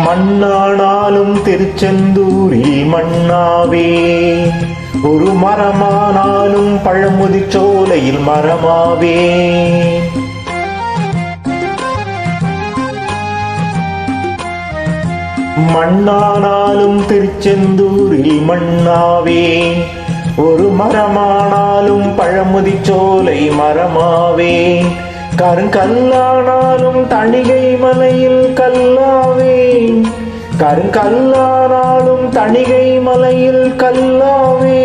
மண்ணானாலும் திருச்செந்தூரில் மண்ணாவே, ஒரு மரமானாலும் பழமுதிர்ச்சோலையில் மரமாவே. மண்ணானாலும் திருச்செந்தூரில் மண்ணாவே, ஒரு மரமானாலும் பழமுதிர்ச்சோலை மரமாவே. கருங்கல்லானாலும் தணிகை மலையில் கல்லாவே, கருங்கல்லானாலும் தணிகை மலையில் கல்லாவே.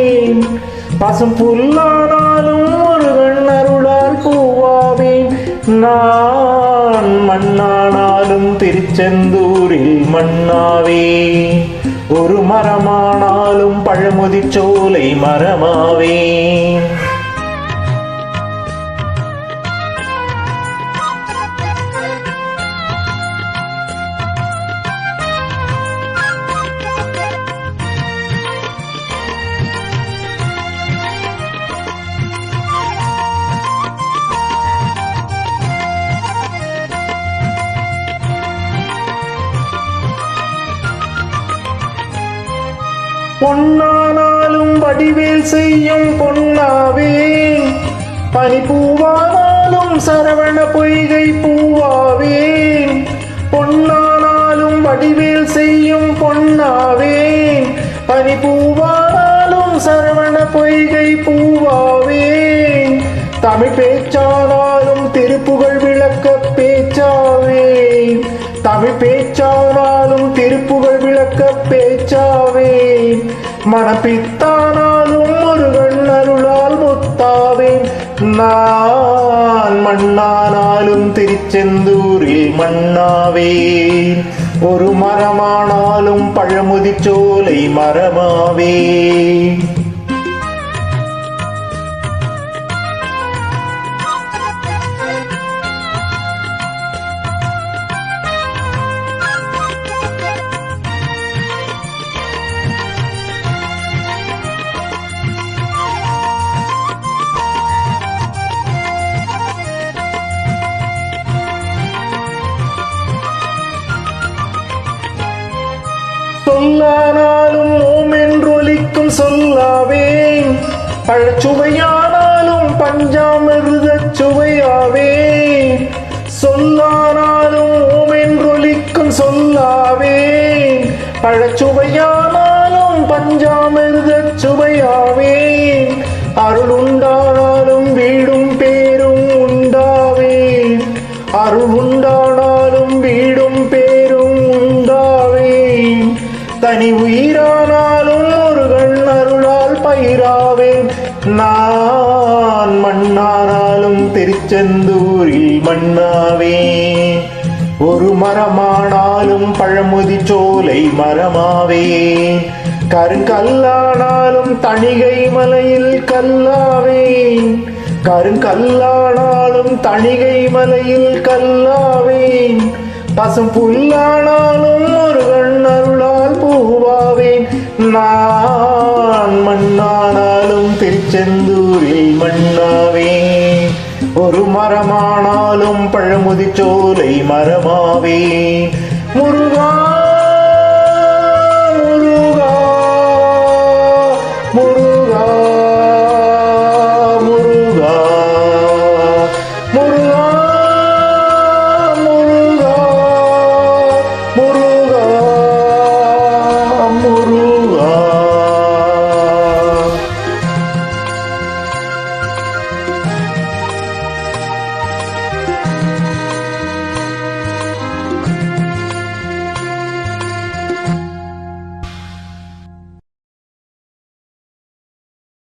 பசும் புல்லானாலும் முருகன் அருளால் பூவாவேன். நான் மண்ணானாலும் திருச்செந்தூரில் மண்ணாவே, ஒரு மரமானாலும் பழமுதிர்ச்சோலை மரமாவே. பொன்னானாலும் வடிவேல் செய்யும் பொன்னாவே, பனிப்பூவானாலும் சரவண பொய்கை பூவாவே. பொன்னானாலும் வடிவேல் செய்யும் பொன்னாவே, பனிப்பூவானாலும் சரவண பொய்கை பூவாவே. தமிழ் பேச்சானாலும் திருப்புகழ் விளக்க பேச்சாவே, தமிழ் பேச்சானாலும் திருப்புகழ் விளக்க பேச்சாவே. மனப்பித்தானாலும் முருகன் அருளால் முத்தாவேன். நான் மண்ணானாலும் திருச்செந்தூரில் மண்ணாவே, ஒரு மரமானாலும் பழமுதிர்ச்சோலை மரமாவே. சொல்லானாலும் ஓம் என்றொலிக்கும் சொல்லாவே, பழச்சுவையானாலும் பஞ்சாமிர்தச் சுவையாவே. சொல்லானாலும் ஓம் என்றொலிக்கும் சொல்லாவே, பழச்சுவையானாலும் பஞ்சாமிர்தச் சுவையாவே. அருள் உண்டானாலும் வீடும் பேரும் உண்டாவே, அருள் உண்டானாலும் வீடும் பேரும் உண்டாவே. தனி உயிரானாலும் முருகன் அருளால் பயிராவேன். நான் மண்ணானாலும் திருச்செந்தூரில் மண்ணாவே, ஒரு மரமானாலும் பழமுதிர்ச்சோலை மரமாவே. கருங்கல்லானாலும் தணிகை மலையில் கல்லாவே, கருங்கல்லானாலும் தணிகை மலையில் கல்லாவே. பசும் புல்லானாலும் முருகன் அருளால் பூவாவேன். நான் மண்ணானாலும் திருச்செந்தூரில் மண்ணாவே, ஒரு மரமானாலும் பழமுதிர்ச்சோலை மரமாவே. முருகா முருகா முருகா முருகா முருகா முருகா முருகா முருகா.